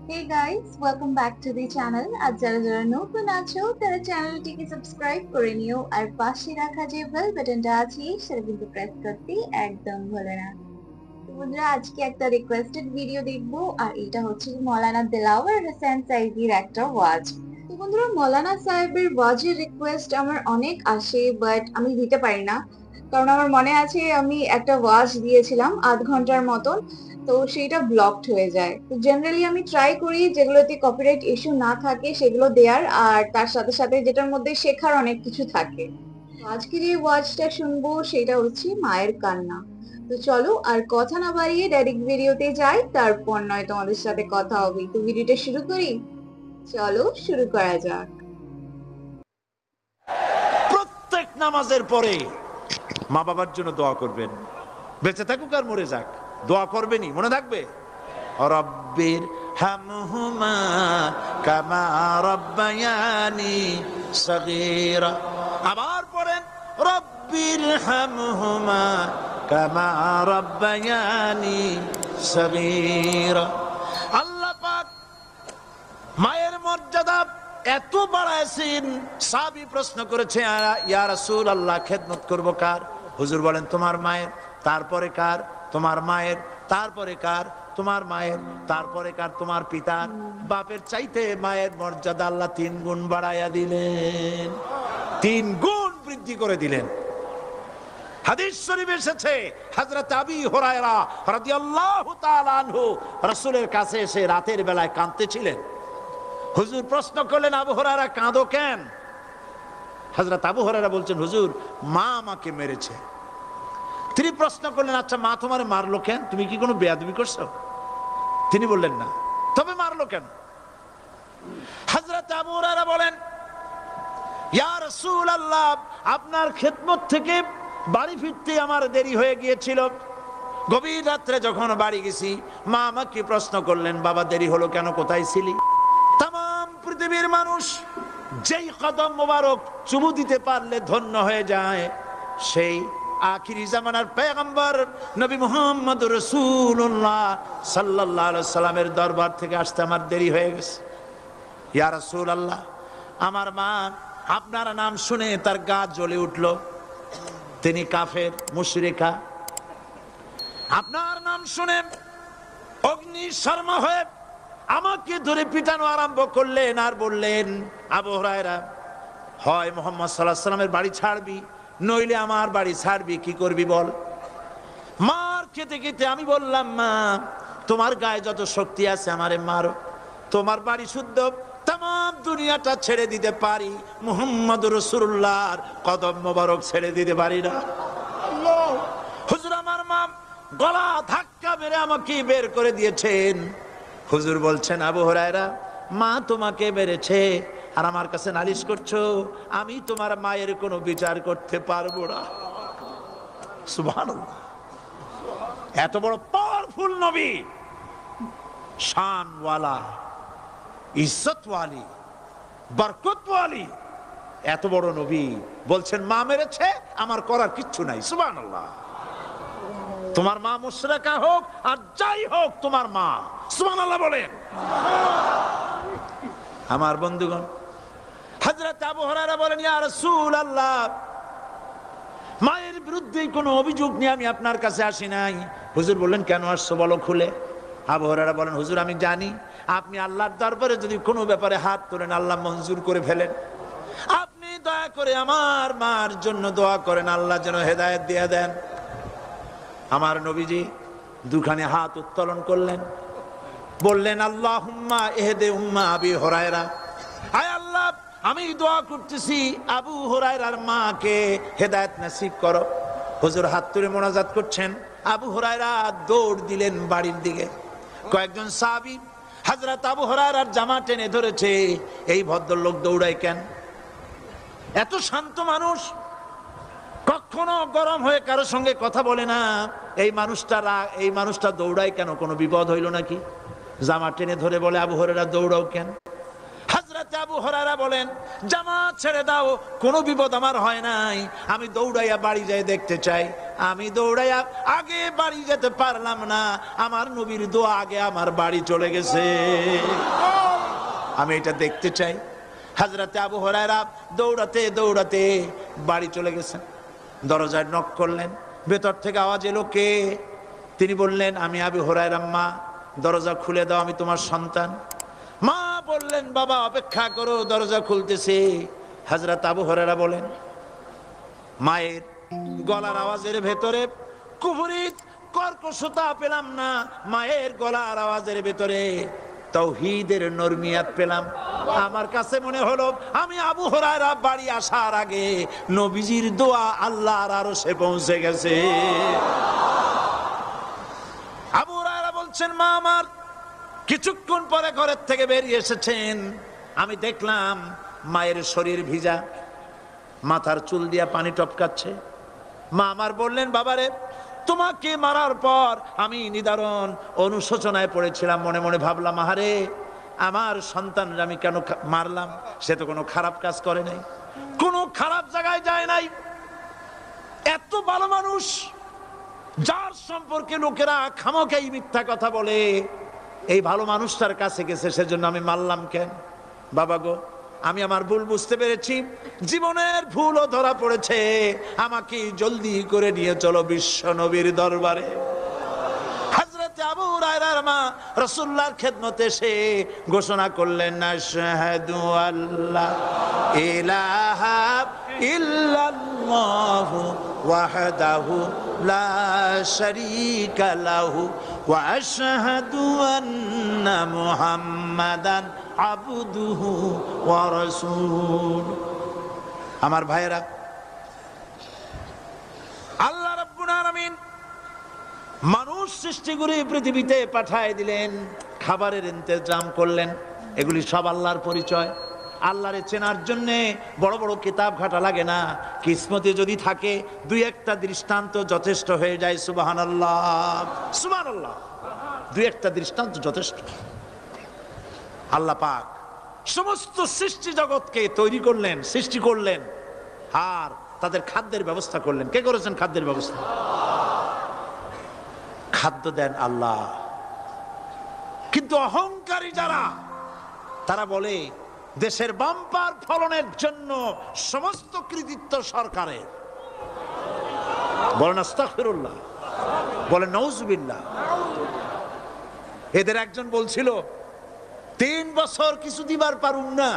Hey guys, welcome back to the channel. আজ যারা যারা নতুন আছো তারা চ্যানেলটিকে সাবস্ক্রাইব করে নিও আর পাশে রাখা যে বেল বাটনটা আছে সেটা কিন্তু প্রেস করতে একদম ভুলো না। তো বন্ধুরা আজকে একটা রিকোয়েস্টেড ভিডিও দেখবো আর এটা হচ্ছে মৌলানা দিলাওয়ার হোসেন সাইদির একটা ওয়াজ। তো বন্ধুরা মৌলানা সাহেবের ওয়াজের রিকোয়েস্ট আমার অনেক আসে বাট আমি দিতে পারি না, কারণ আমার মনে আছে আমি একটা ওয়াজ দিয়েছিলাম আধ ঘন্টার মতন, তো সেইটা ব্লকড হয়ে যায়। তো জেনারেলি আমি ট্রাই করি যেগুলোতে কপিরাইট ইস্যু না থাকে সেগুলো দেওয়ার, আর তার সাথে সাথে যেটার মধ্যে শেখার অনেক কিছু থাকে। তো আজকে যে ওয়াজটা শুনবো সেটা হচ্ছে মায়ের কান্না। তো চলো আর কথা না বাড়িয়ে ডাইরেক্ট ভিডিওতে যাই, তারপর নয় তোমাদের সাথে কথা হবে। তো ভিডিওটা শুরু করি, চলো শুরু করা যাক। প্রত্যেক নামাজের পরে মা বাবার জন্য দোয়া করবেন, বেঁচে থাকুক আর মরে যাক, দোয়া করবেনই, মনে থাকবে। রব্বির হামহুমা কামা রব্বায়ানি সগীরা। আবার পড়েন রব্বির হামহুমা কামা রব্বায়ানি সগীরা। আল্লাহ পাক মায়ের মর্যাদা এত বাড়াইছেন, সাহাবী প্রশ্ন করেছে ইয়া রাসূলুল্লাহ খেদমত করব কার? হুজুর বলেন তোমার মায়ের, তারপরে কার? তোমার মায়ের, তারপরে কার? তোমার মায়ের, তারপরে কার? তোমার পিতার। বাপের চাইতে মায়ের মর্যাদা আল্লাহ 3 গুণ বাড়াইয়া দিলেন, 3 গুণ বৃদ্ধি করে দিলেন। হাদিস শরীফে এসেছে হযরত আবী হুরায়রা রাদিয়াল্লাহু তাআলা আনহু রাসূলের কাছে এসে রাতের বেলায় কাঁদতেছিলেন। হুজুর প্রশ্ন করলেন আবু হুরায়রা কাঁদো কেন? হযরত আবু হুরায়রা বলছেন হুজুর মা আমাকে মেরেছে। তিনি প্রশ্ন করলেন আচ্ছা মা তোমারে মারলো কেন? তুমি কি কোনো বেয়াদবি করছো? তিনি বললেন না, তবে মারলো কেন? হযরত আবু হুরায়রা বলেন ইয়া রাসূলুল্লাহ আপনার খেদমত থেকে বাড়ি ফিরতে আমার দেরি হয়ে গিয়েছিল। গভীর রাত্রে যখন বাড়ি গেছি মা আমাকে প্রশ্ন করলেন বাবা দেরি হলো কেন, কোথায় ছিলি? তাম পৃথিবীর মানুষ যেই কদম মোবারক চুমু দিতে পারলে ধন্য হয়ে যায়, সেই আখিরি জামানার পয়গম্বর নবী মুহাম্মদ রাসূলুল্লাহ সাল্লাল্লাহু আলাইহি সাল্লামের দরবার থেকে আসতে আমার দেরি হয়ে গেছে। ইয়া রাসূলুল্লাহ আমার মা আপনার নাম শুনে তার গা জ্বলে উঠল, তিনি কাফের মুশরিকা। আপনার নাম শুনে অগ্নি শর্মা হয়ে আমাকে ধরে পিটানো আরম্ভ করলেন আর বললেন আবু হুরায়রা হয় মুহাম্মদ সাল্লাল্লাহু আলাইহি সাল্লামের বাড়ি ছাড়বি নইলে আমার বাড়ি ছাড়বি, কি করবি বল? মার খেতে খেতে আমি বললাম মা তোমার গায়ে যত শক্তি আছে আমারে মারো, তোমার বাড়ি শুদ্ধ তাম দুনিয়াটা ছেড়ে দিতে পারি, মুহাম্মদ রাসূলুল্লাহর কদম মোবারক ছেড়ে দিতে পারি না। হুজুর আমার মা গলা ধাক্কা মেরে আমাকে বের করে দিয়েছেন। হুজুর বলছেন আবু হুরায়রা মা তোমাকে মেরেছে আর আমার কাছে নালিশ করছো, আমি তোমার মায়ের কোনো বিচার করতে পারবো না। সুবহানাল্লাহ, এত বড় পাওয়ারফুল নবী, শানওয়ালা, ইজ্জতওয়ালি, বরকতওয়ালি, এত বড় নবী বলছেন মা মেরেছে আমার করার কিচ্ছু নাই। সুবহানাল্লাহ, তোমার মা মুশরিকা হোক আর যাই হোক তোমার মা। সুবহানাল্লাহ বলেন। আমার বন্ধুগণ হযরত আবু হুরায়রা বলেন ইয়া রাসূলুল্লাহ মায়ের বিরুদ্ধে কোনো অভিযোগ নিয়ে আমি আপনার কাছে আসি নাই। হুজুর বললেন কেন আসছো বলো খুলে। আবু হুরায়রা বলেন হুজুর আমি জানি আপনি আল্লাহর দরবারে যদি কোনো ব্যাপারে হাত তোলেন আল্লাহ মঞ্জুর করে ফেলেন, আপনি দয়া করে আমার মার জন্য দোয়া করেন আল্লাহ যেন হেদায়েত দিয়ে দেন। আমার নবীজি দুখানে হাত উত্তোলন করলেন, বললেন আল্লাহুম্মা ইহদি উম্মা আবি হুরায়রা, আয় আল্লাহ আমি দোয়া করতেছি আবু হুরায়রার মাকে হেদায়েত নসিব করো। হুজুর হাত তুলে মোনাজাত করছেন, আবু হুরায়রা দৌড় দিলেন বাড়ির দিকে। কয়েকজন সাহাবী হযরত আবু হুরায়রার জামা টেনে ধরেছে, এই ভদ্রলোক দৌড়ায় কেন? এত শান্ত মানুষ, কখনো গরম হয়ে কারোর সঙ্গে কথা বলে না, এই মানুষটা দৌড়ায় কেন? কোনো বিপদ হইল নাকি? জামা টেনে ধরে বলে আবু হুরায়রা দৌড়াও কেন? হযরত আবু আবু হুরায়রা বলেন, জামাত ছেড়ে দাও, কোনো বিপদ আমার হয় নাই, আমি দৌড়াইয়া বাড়ি যাই দেখতে চাই। আমি দৌড়াইয়া আগে বাড়ি যেতে পারলাম না, আমার নবীর দোয়া আগে আমার বাড়ি চলে গেছে, আমি এটা দেখতে চাই। হযরতে আবু হুরায়রা দৌড়াতে দৌড়াতে বাড়ি চলে গেছেন। দরজায় নক করলেন, ভেতর থেকে আওয়াজ এলো, কে? তিনি বললেন, আমি আবু হুরায়রা। মা, দরজা খুলে দাও, আমি তোমার সন্তান। মা বললেন, বাবা অপেক্ষা করো, দরজা খুলতেছে। হযরত আবু হুরায়রা বলেন, মায়ের গলার আওয়াজের ভেতরে কুফরি কর্কশতা পেলাম না, মায়ের গলার আওয়াজের ভেতরে তাওহীদের নরমিয়াত পেলাম। আমার কাছে মনে হলো আমি আবু হুরায়রা বাড়ি আসার আগে নবীজির দোয়া আল্লাহর আরশে পৌঁছে গেছে। আবু হুরায়রা বলছেন, মা আমার কিছুক্ষণ পরে ঘরের থেকে বেরিয়ে এসেছেন, আমি দেখলাম মায়ের শরীর ভিজা, মাথার চুল দিয়া পানি টপকাচ্ছে। মা আমার বললেন, বাবারে, তোমাকে মারার পর আমি নিদারুণ অনুশোচনায় পড়েছিলাম, মনে মনে ভাবলাম, আহারে আমার সন্তান আমি কেন মারলাম, সে তো কোনো খারাপ কাজ করে নাই, কোনো খারাপ জায়গায় যায় নাই, এত ভালো মানুষ যার সম্পর্কে লোকেরা খামোখাই মিথ্যা কথা বলে, এই ভালো মানুষটার কাছে গেছে, সেজন্য আমি মারলাম কেন? বাবা গো, আমি আমার ভুল বুঝতে পেরেছি, জীবনের ভুলও ধরা পড়েছে, আমাকে জলদি করে নিয়ে চলো বিশ্ব নবীর দরবারে। হযরতে আবু হুরায়রার মা রাসূলুল্লাহর খেদমতে এসে ঘোষণা করলেন, আশহাদু আল্লা ইলাহা ইল্লাল্লাহু ওয়াহদাহু লা শারীকা লাহু ওয়া আশহাদু আন্না মুহাম্মাদান আবদুহু ওয়া রাসূলুহু। আমার ভাইয়েরা, আল্লাহ রাব্বুল আলামিন মানুষ সৃষ্টি করে পৃথিবীতে পাঠায় দিলেন, খাবারের ইন্তজাম করলেন, এগুলি সব আল্লাহর পরিচয়। আল্লাহরে চেনার জন্য বড় বড় কিতাব ঘাটা লাগে না, কিসমতে যদি থাকে দুই একটা দৃষ্টান্ত যথেষ্ট হয়ে যায়। সুবহানাল্লাহ, সুবহানাল্লাহ, দুই একটা দৃষ্টান্ত যথেষ্ট। আল্লাহ পাক সমস্ত সৃষ্টি জগৎকে তৈরি করলেন, সৃষ্টি করলেন, আর তাদের খাদ্যের ব্যবস্থা করলেন। কে করেছেন খাদ্যের ব্যবস্থা? খাদ্য দেন আল্লাহ। কিন্তু অহংকারী যারা, তারা বলে দেশের বাম্পার ফলনের জন্য সমস্ত কৃতিত্ব সরকারের। বলেন আস্তাগফিরুল্লাহ, বলেন নাউজুবিল্লাহ। এদের একজন বলছিল, 3 বছর কিছু দিবার পারুম না,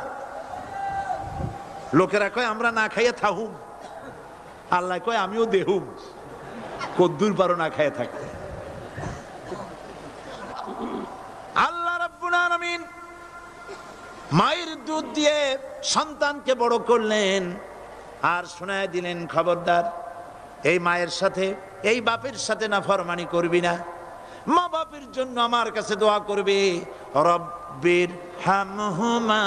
লোকেরা কয় আমরা না খাইয়া থাকুম, আল্লাহ কয় আমিও দেহুম, কদ্দুর পারো না খাইয়া থাকতে। আল্লাহ রাব্বুল আলামিন মায়ের দুধ দিয়ে সন্তানকে বড় করলেন, আর শোনায় দিলেন, খবরদার এই মায়ের সাথে, এই বাপের সাথে নাফরমানি করবি না, মা বাপের জন্য আমার কাছে দোয়া করবে, রব্বির হামহুমা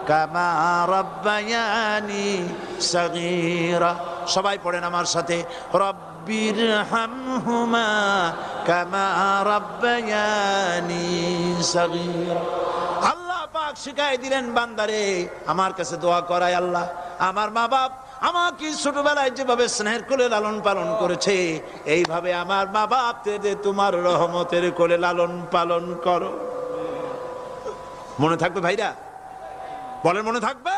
কামা রাব্বায়ানি সাগীরা। সবাই পড়েন আমার সাথে, রব্বির হামহুমা কামা রাব্বায়ানি সাগীরা। আল্লাহ পাক শিখাই দিলেন, বান্দারে আমার কাছে দোয়া করায় আল্লাহ, আমার মা বাপ আমাকে ছোটবেলায় যেভাবে স্নেহের কোলে লালন পালন করেছে, এইভাবে আমার মা বাপ তোমার রহমতের কোলে লালন পালন করো। মনে থাকবে ভাইরা? বলেন মনে থাকবে?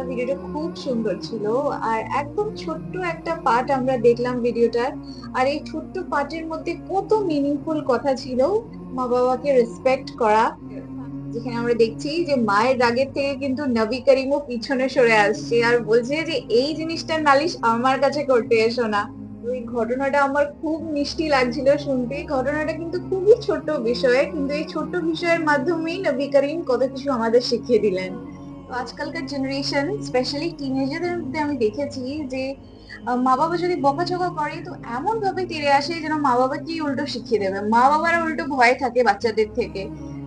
ভিডিওটা খুব সুন্দর ছিল, আর একদম ছোট্ট একটা পার্ট আমরা দেখলাম ভিডিওটার, আর এই ছোট্ট পার্টের মধ্যে কত মিনিংফুল কথা ছিল। মা বাবাকে রেসপেক্ট করা, যেখানে আমরা দেখছি যে মায়ের রাগের থেকে কিন্তু নবী করিমও পিছনে সরে আসছে, আর বলছে যে এই জিনিসটার নালিশ আমার কাছে করতে এসো না। ওই ঘটনাটা আমার খুব মিষ্টি লাগছিল শুনতে। ঘটনাটা কিন্তু খুবই ছোট বিষয়, কিন্তু এই ছোট্ট বিষয়ের মাধ্যমেই নবী করিম কত কিছু আমাদের শিখিয়ে দিলেন। আজকালকার জেনারেশন, স্পেশালি টিনেজারদের মধ্যে আমি দেখেছি যে মা বাবা যদি বকাঝকা করে তো এমন ভাবে তেড়ে আসে যেন মা বাবা কি উল্টো শিখিয়ে দেবে, মা বাবারা উল্টো ভয় থাকে বাচ্চাদের থেকে।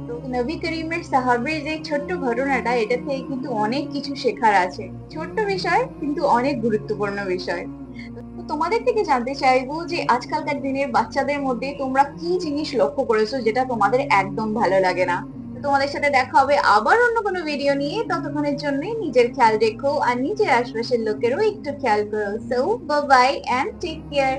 তো নবী করিমের সাহাবীর যে ছোট্ট ঘটনাটা, এটা থেকে কিন্তু অনেক কিছু শেখার আছে। ছোট্ট বিষয় কিন্তু অনেক গুরুত্বপূর্ণ বিষয়। তো তোমাদের থেকে জানতে চাইবো যে আজকালকার দিনের বাচ্চাদের মধ্যে তোমরা কি জিনিস লক্ষ্য করেছো যেটা তোমাদের একদম ভালো লাগে না? তোমাদের সাথে দেখা হবে আবার অন্য কোনো ভিডিও নিয়ে। ততক্ষণের জন্য নিজের খেয়াল রেখো আর নিজের আশপাশের লোকেরও একটু খেয়াল করো। So bye bye and take care.